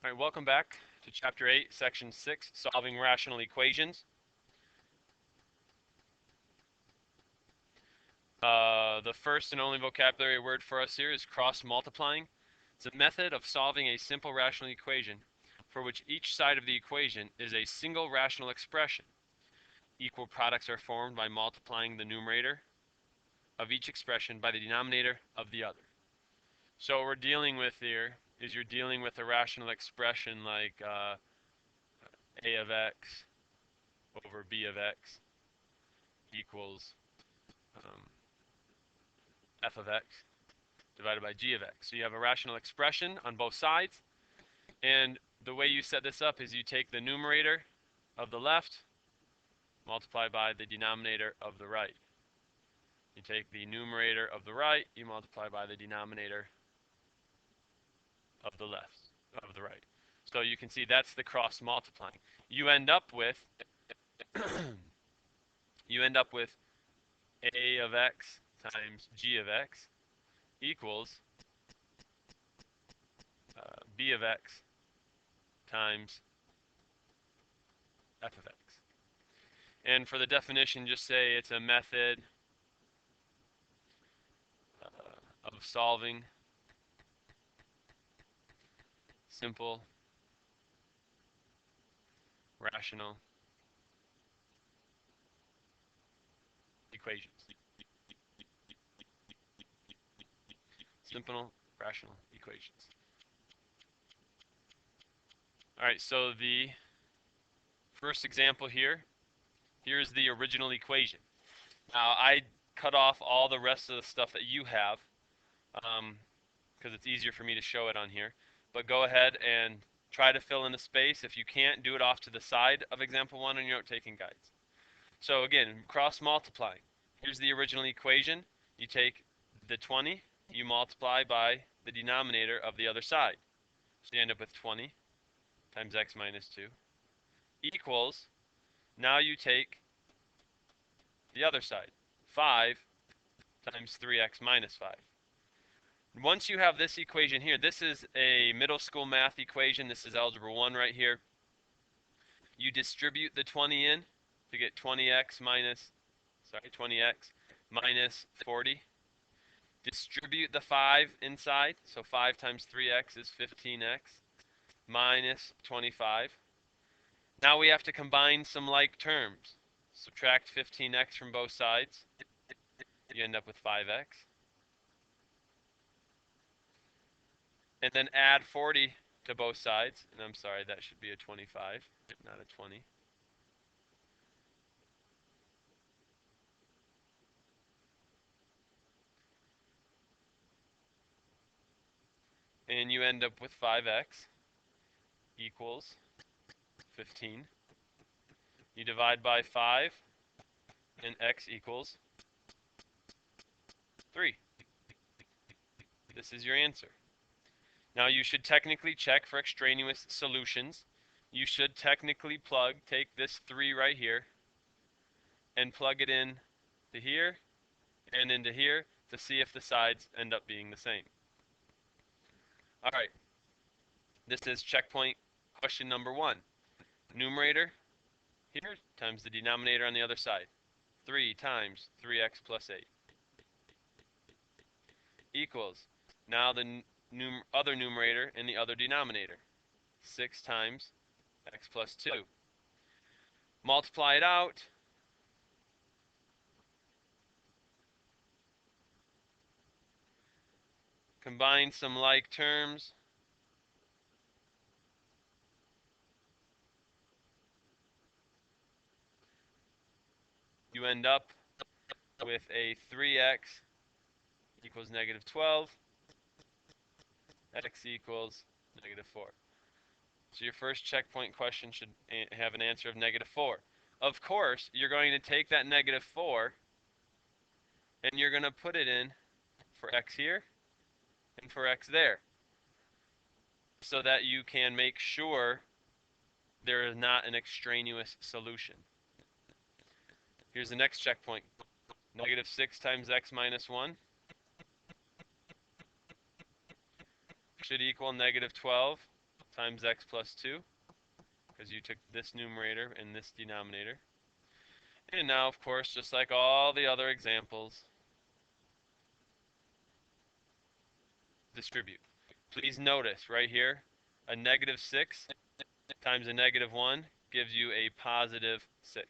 All right, welcome back to Chapter 8, Section 6, Solving Rational Equations. The first and only vocabulary word for us here is cross-multiplying. It's a method of solving a simple rational equation for which each side of the equation is a single rational expression. Equal products are formed by multiplying the numerator of each expression by the denominator of the other. So what we're dealing with here is you're dealing with a rational expression like a of x over b of x equals f of x divided by g of x. So you have a rational expression on both sides, and the way you set this up is you take the numerator of the left, multiply by the denominator of the right. You take the numerator of the right, you multiply by the denominator of the left, of the right. So you can see that's the cross multiplying. You end up with a of x times g of x equals b of x times f of x. And for the definition, just say it's a method of solving simple rational equations. Simple rational equations. All right, so the first example here's the original equation. Now, I cut off all the rest of the stuff that you have because it's easier for me to show it on here. But go ahead and try to fill in the space. If you can't, do it off to the side of example 1 on your note-taking guides. So again, cross-multiplying. Here's the original equation. You take the 20, you multiply by the denominator of the other side. So you end up with 20 times x minus 2 equals, now you take the other side, 5 times 3x minus 5. Once you have this equation here, this is a middle school math equation. This is algebra 1 right here. You distribute the 20 in to get 20x minus 40. Distribute the 5 inside, so 5 times 3x is 15x minus 25. Now we have to combine some like terms. Subtract 15x from both sides. You end up with 5x. And then add 40 to both sides. And I'm sorry, that should be a 25, not a 20. And you end up with 5x equals 15. You divide by 5, and x equals 3. This is your answer. Now you should technically check for extraneous solutions. You should technically take this 3 right here, and plug it in to here and into here to see if the sides end up being the same. All right, this is checkpoint question number 1. Numerator here times the denominator on the other side. 3 times 3x plus 8 equals, now the other numerator in the other denominator, 6 times x plus 2. Multiply it out. Combine some like terms. You end up with a 3x equals negative 12. X equals negative 4. So your first checkpoint question should have an answer of negative 4. Of course, you're going to take that negative 4 and you're going to put it in for x here and for x there, so that you can make sure there is not an extraneous solution. Here's the next checkpoint. Negative 6 times x minus 1 should equal negative 12 times x plus 2, because you took this numerator and this denominator. And now, of course, just like all the other examples, distribute. Please notice right here, a negative 6 times a negative 1 gives you a positive 6.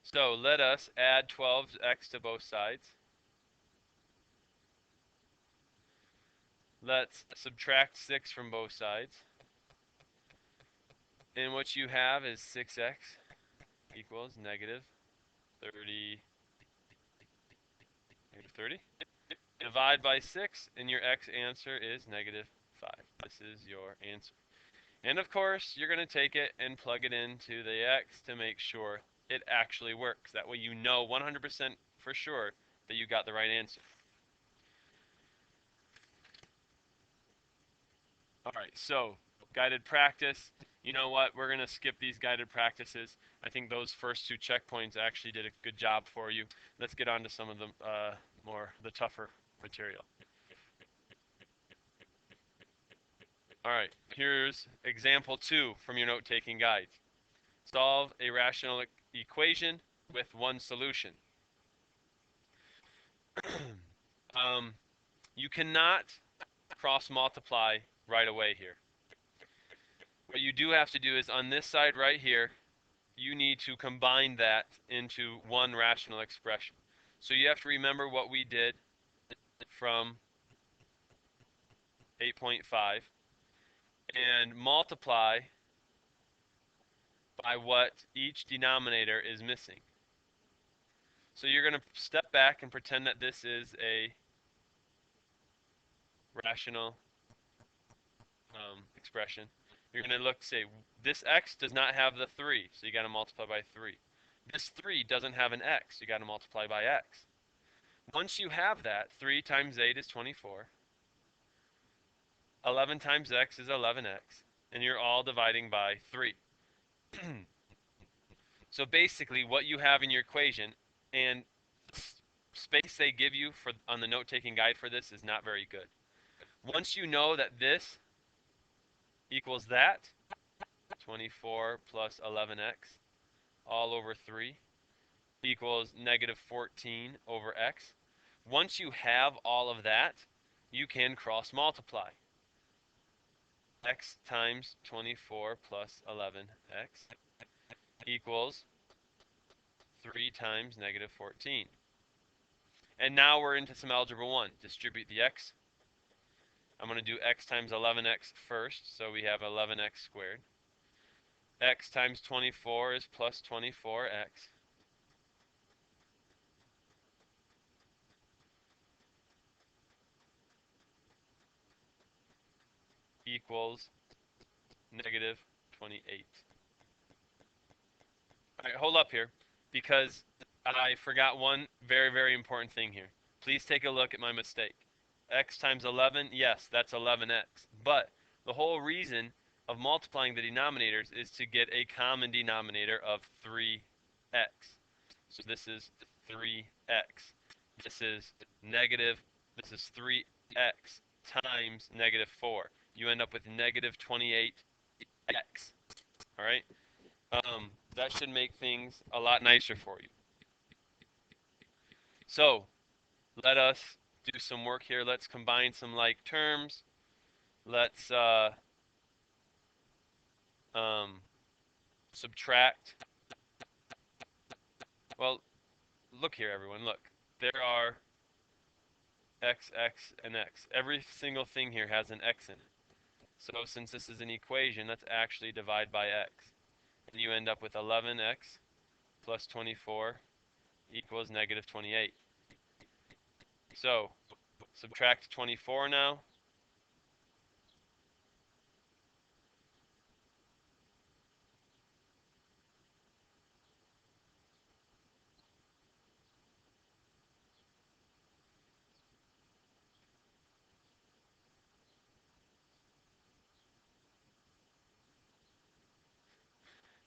So let us add 12x to both sides. Let's subtract 6 from both sides. And what you have is 6x equals negative 30. Negative 30. Divide by 6, and your x answer is negative 5. This is your answer. And of course, you're going to take it and plug it into the x to make sure it actually works. That way you know 100% for sure that you got the right answer. All right, so guided practice. You know what? We're going to skip these guided practices. I think those first two checkpoints actually did a good job for you. Let's get on to some of the tougher material. All right, here's example 2 from your note-taking guide. Solve a rational equation with one solution. You cannot cross-multiply right away here. What you do have to do is on this side right here, you need to combine that into one rational expression. So you have to remember what we did from 8.5 and multiply by what each denominator is missing. So you're going to step back and pretend that this is a rational expression. You're going to look, say, this x does not have the 3, so you got to multiply by 3. This 3 doesn't have an x, you got to multiply by x. Once you have that, 3 times 8 is 24. 11 times x is 11x, and you're all dividing by 3. So basically, what you have in your equation, and space they give you on the note-taking guide for this is not very good. Once you know that this equals that, 24 plus 11x all over 3 equals negative 14 over x. Once you have all of that, you can cross-multiply. X times 24 plus 11x equals 3 times negative 14. And now we're into some algebra 1. Distribute the x. I'm going to do x times 11x first, so we have 11x squared. X times 24 is plus 24x. Equals negative 28. All right, hold up here, because I forgot one very, very important thing here. Please take a look at my mistake. X times 11, yes, that's 11x. But the whole reason of multiplying the denominators is to get a common denominator of 3x. So this is 3x. This is 3x times negative 4. You end up with negative 28x. All right? That should make things a lot nicer for you. So let us do some work here. Let's combine some like terms. Let's subtract. Well, look here, everyone. Look. There are x, x, and x. Every single thing here has an x in it. So since this is an equation, let's actually divide by x. And you end up with 11x plus 24 equals negative 28. So subtract 24 now.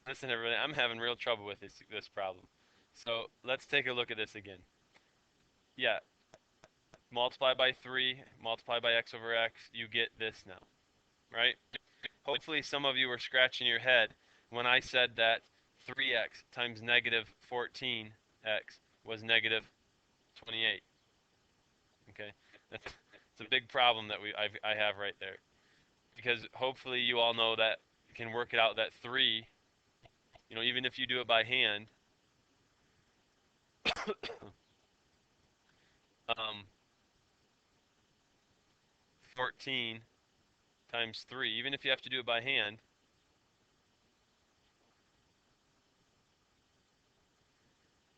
Listen, everybody, I'm having real trouble with this problem. So let's take a look at this again. Yeah, multiply by 3, multiply by x over x, you get this now. right? Hopefully some of you were scratching your head when I said that 3x times negative 14x was negative 28. Okay, it's a big problem that I have right there, because hopefully you all know that you can work it out that 3, even if you do it by hand, um, 14 times 3, even if you have to do it by hand,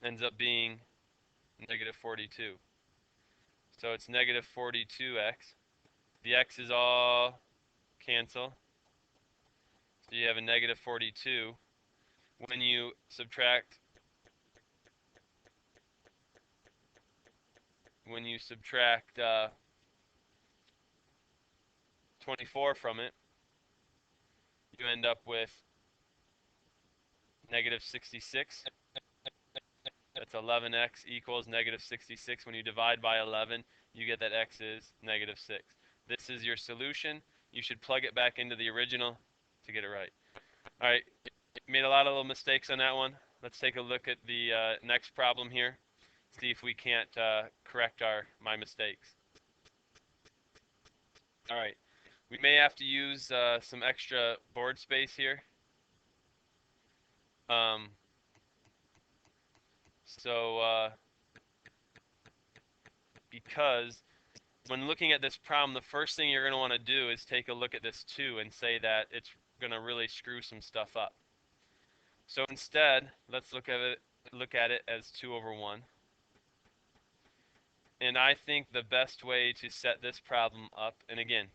ends up being negative 42. So it's negative 42x. The x's all cancel. So you have a negative 42. When you subtract 24 from it, you end up with negative 66. That's 11x equals negative 66. When you divide by 11, you get that x is negative 6. This is your solution. You should plug it back into the original to get it right. All right, made a lot of little mistakes on that one. Let's take a look at the next problem here. See if we can't correct my mistakes. All right, we may have to use some extra board space here. Um, because when looking at this problem, the first thing you're going to want to do is take a look at this 2 and say that it's going to really screw some stuff up. So instead, let's look at it as 2 over 1. And I think the best way to set this problem up, and again,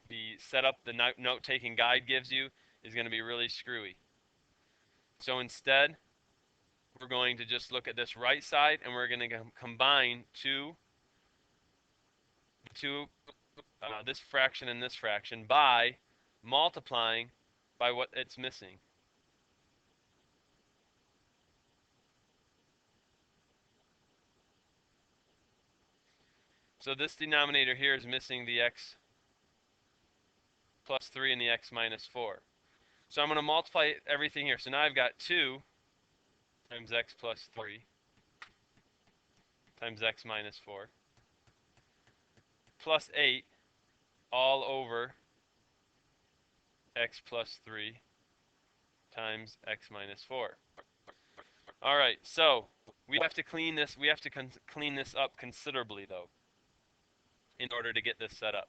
the setup the note-taking guide gives you is going to be really screwy. So instead, we're going to just look at this right side, and we're going to combine this fraction and this fraction by multiplying by what it's missing. So this denominator here is missing the x plus 3 and the x minus 4. So I'm going to multiply everything here. So now I've got 2 times x plus 3 times x minus 4 plus 8 all over x plus 3 times x minus 4. All right, so we have to clean this. We have to clean this up considerably, though, in order to get this set up.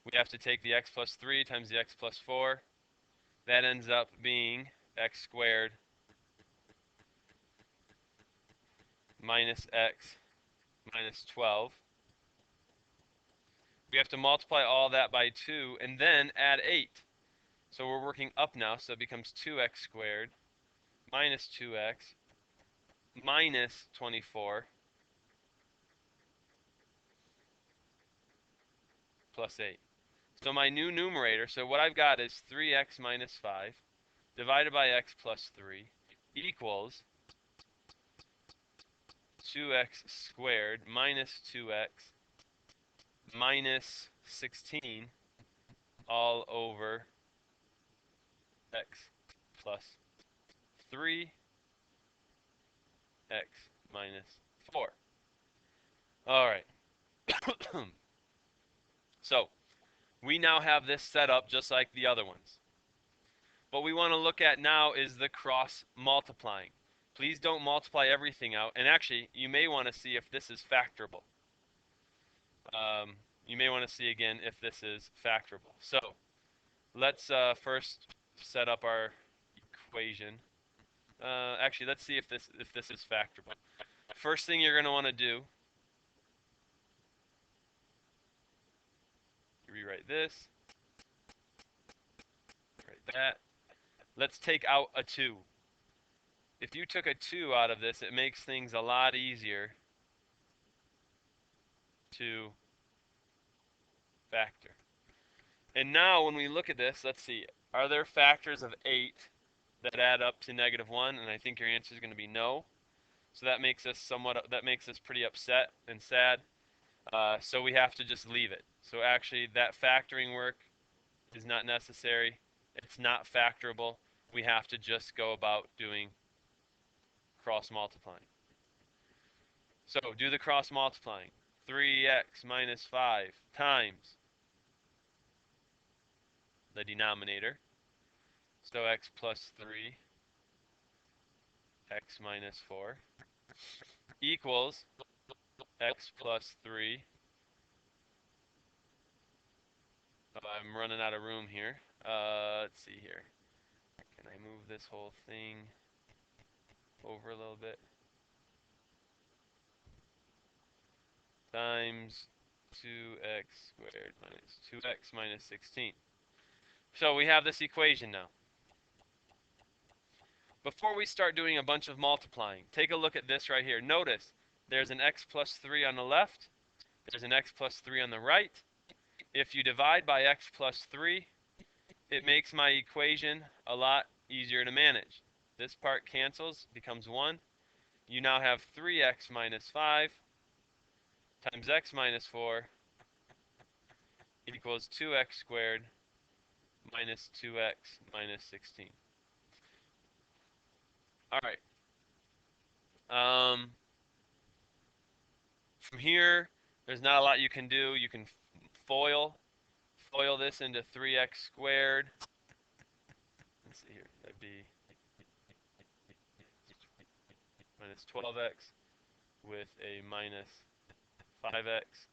We have to take the x plus 3 times the x plus 4. That ends up being x squared minus x minus 12. We have to multiply all that by 2 and then add 8. So we're working up now, so it becomes 2x squared minus 2x minus 24 plus 8. So my new numerator, so what I've got is 3x minus 5 divided by x plus 3 equals 2x squared minus 2x minus 16 all over x plus 3x minus 4. All right. So we now have this set up just like the other ones. What we want to look at now is the cross multiplying. Please don't multiply everything out. And actually, you may want to see if this is factorable. You may want to see again if this is factorable. So let's first set up our equation. Actually, let's see if this is factorable. First thing you're going to want to do, rewrite this, write that. Let's take out a 2. If you took a 2 out of this, it makes things a lot easier to factor. And now when we look at this, let's see, are there factors of 8 that add up to negative 1? And I think your answer is going to be no. So that makes us pretty upset and sad. So we have to just leave it. So actually that factoring work is not necessary. It's not factorable. We have to just go about doing cross multiplying. So do the cross multiplying. 3x minus 5 times the denominator. So x plus 3, x minus 4 equals x plus 3. Oh, I'm running out of room here. Let's see here. Can I move this whole thing over a little bit? Times 2x squared minus 2x minus 16. So we have this equation now. Before we start doing a bunch of multiplying, take a look at this right here. Notice there's an x plus 3 on the left. There's an x plus 3 on the right. If you divide by x plus 3, it makes my equation a lot easier to manage. This part cancels, becomes 1. You now have 3x minus 5 times x minus 4 equals 2x squared minus 2x minus 16. All right. From here, there's not a lot you can do. You can FOIL this into 3x squared. Let's see here. That'd be minus 12x with a minus 5x.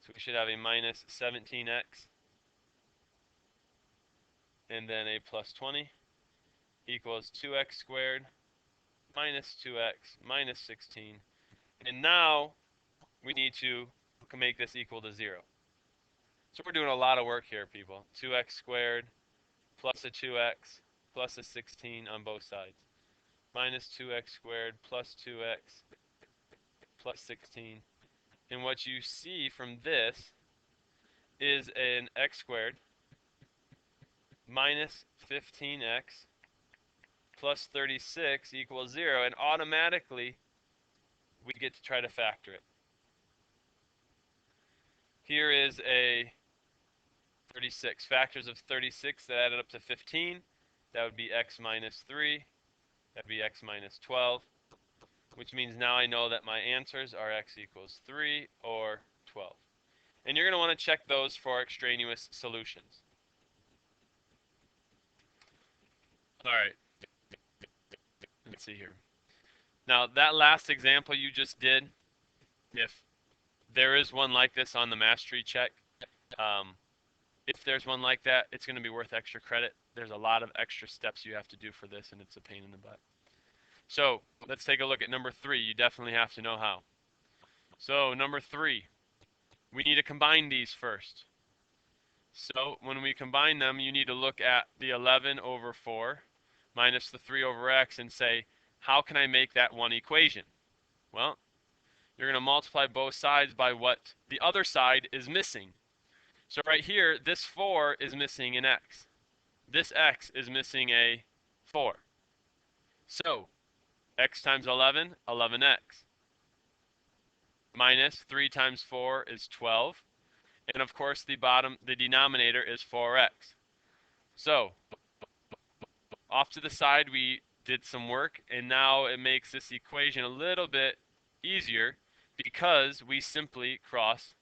So we should have a minus 17x and then a plus 20 equals 2x squared minus 2x minus 16. And now we need to make this equal to 0. So we're doing a lot of work here, people. 2x squared plus a 2x plus a 16 on both sides. Minus 2x squared plus 2x plus 16. And what you see from this is an x squared minus 15x plus 36 equals 0. And automatically, we get to try to factor it. Here is a 36. Factors of 36 that added up to 15. That would be x minus 3. That would be x minus 12. Which means now I know that my answers are x equals 3 or 12. And you're going to want to check those for extraneous solutions. All right. Let's see here. Now, that last example you just did, if there is one like this on the mastery check, if there's one like that, it's going to be worth extra credit. There's a lot of extra steps you have to do for this, and it's a pain in the butt. So let's take a look at number 3. You definitely have to know how. So number 3, we need to combine these first. So when we combine them, you need to look at the 11 over 4 minus the 3 over x and say, how can I make that one equation? Well, you're going to multiply both sides by what the other side is missing. So right here, this 4 is missing an x. This x is missing a 4. So x times 11, 11x. Minus 3 times 4 is 12. And of course, the denominator is 4x. So off to the side, we did some work, and now it makes this equation a little bit easier because we simply cross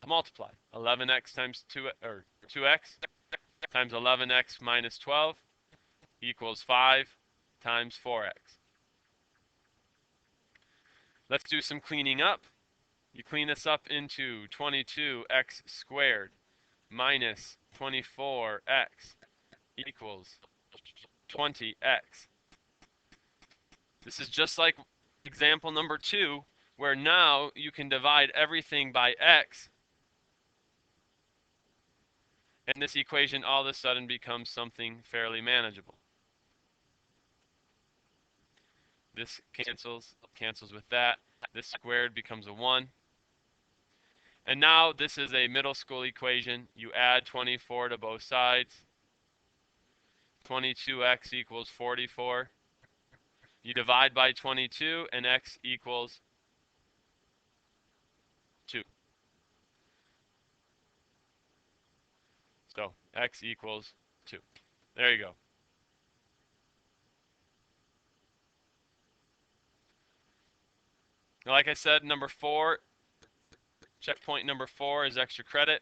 multiply. 11x times 2x times 11x minus 12 equals 5 times 4x. Let's do some cleaning up. You clean this up into 22x squared minus 24x equals 20x. This is just like example number 2, where now you can divide everything by x, and this equation all of a sudden becomes something fairly manageable. This cancels with that. This squared becomes a 1. And now this is a middle school equation. You add 24 to both sides. 22x equals 44. You divide by 22, and x equals 2. So x equals 2. There you go. Now, like I said, number 4, checkpoint number 4 is extra credit.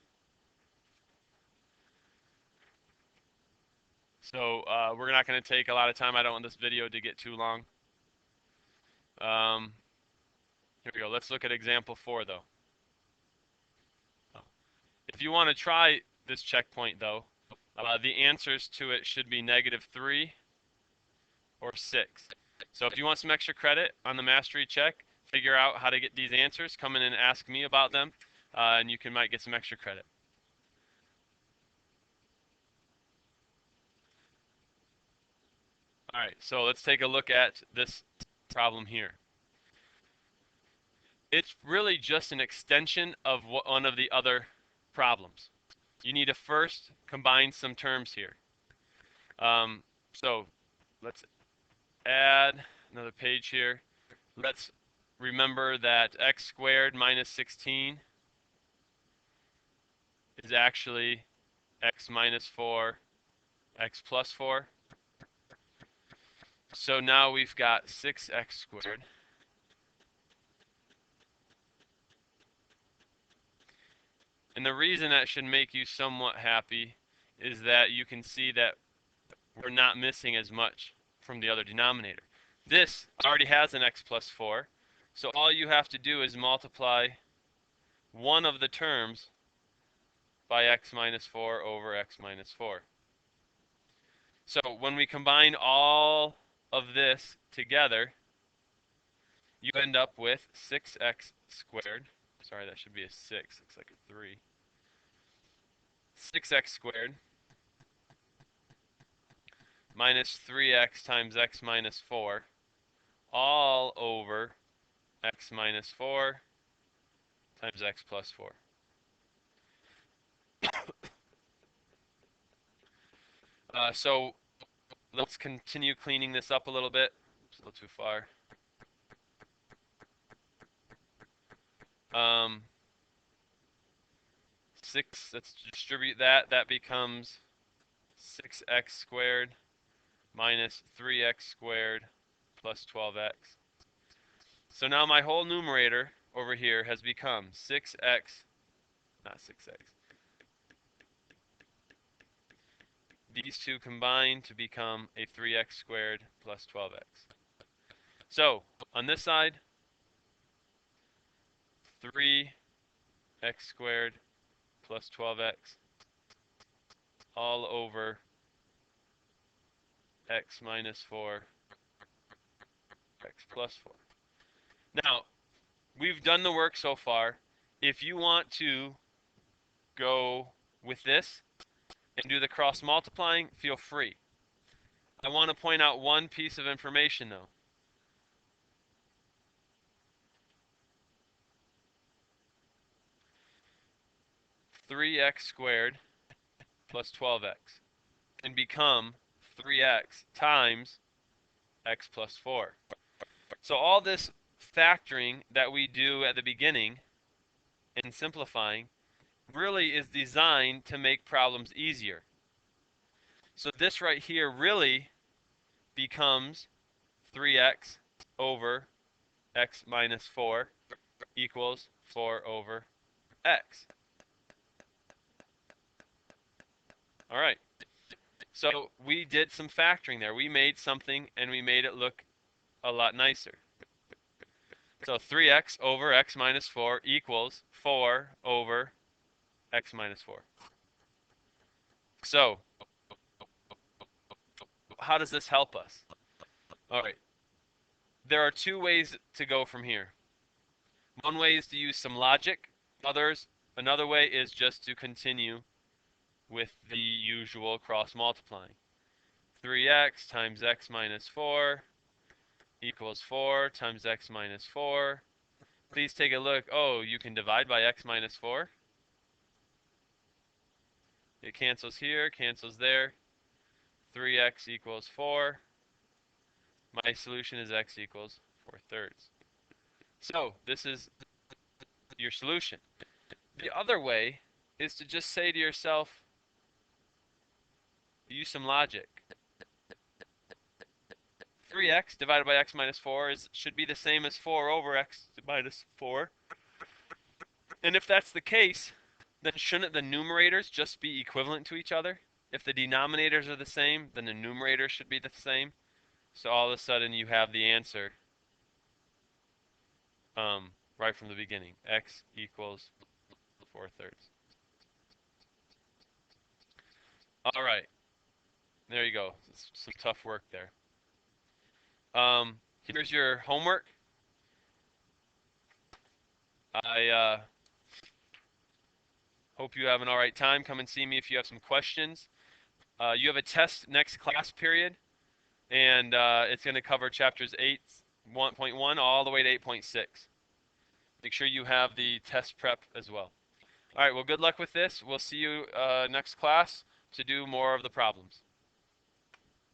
So we're not going to take a lot of time. I don't want this video to get too long. Here we go. Let's look at example 4, though. If you want to try this checkpoint, though, the answers to it should be -3 or 6. So if you want some extra credit on the mastery check, figure out how to get these answers, come in and ask me about them, and you might get some extra credit. All right, so let's take a look at this problem here. It's really just an extension of one of the other problems. You need to first combine some terms here. So let's add another page here. Let's remember that x squared minus 16 is actually x minus 4, x plus 4. So now we've got 6x squared and the reason that should make you somewhat happy is that you can see that we're not missing as much from the other denominator. This already has an x plus 4, so all you have to do is multiply one of the terms by x minus 4 over x minus 4. So when we combine all of this together, you end up with 6x squared. Sorry, that should be a 6. Looks like a 3. 6x squared minus 3x times x minus 4 all over x minus 4 times x plus 4. So let's continue cleaning this up a little bit. It's a little too far. 6, let's distribute that. That becomes 6x squared minus 3x squared plus 12x. So now my whole numerator over here has become 6x, not 6x. These two combine to become a 3x squared plus 12x. So on this side, 3x squared plus 12x all over x minus 4, x plus 4. Now, we've done the work so far. If you want to go with this and do the cross multiplying, feel free. I want to point out one piece of information though. Three x squared plus 12x can become 3x times x plus 4. So all this factoring that we do at the beginning and simplifying really is designed to make problems easier. So this right here really becomes 3x over x minus 4 equals 4 over x. All right. So we did some factoring there. We made something and we made it look a lot nicer. So 3x over x minus 4 equals 4 over x minus 4. So how does this help us? All right. There are two ways to go from here. One way is to use some logic. Another way is just to continue with the usual cross multiplying. 3x times x minus 4 equals 4 times x minus 4. Please take a look. Oh, you can divide by x minus 4. It cancels here, cancels there. 3x equals 4. My solution is x equals 4/3. So this is your solution. The other way is to just say to yourself, use some logic. 3x divided by x minus 4 should be the same as 4 over x minus 4. And if that's the case, then shouldn't the numerators just be equivalent to each other? If the denominators are the same, then the numerators should be the same. So all of a sudden you have the answer right from the beginning. X equals 4/3. All right, there you go. Some tough work there. Here's your homework. I hope you have an all right time. Come and see me if you have some questions. You have a test next class period, and it's going to cover chapters 8.1 all the way to 8.6. Make sure you have the test prep as well. All right, well, good luck with this. We'll see you next class to do more of the problems.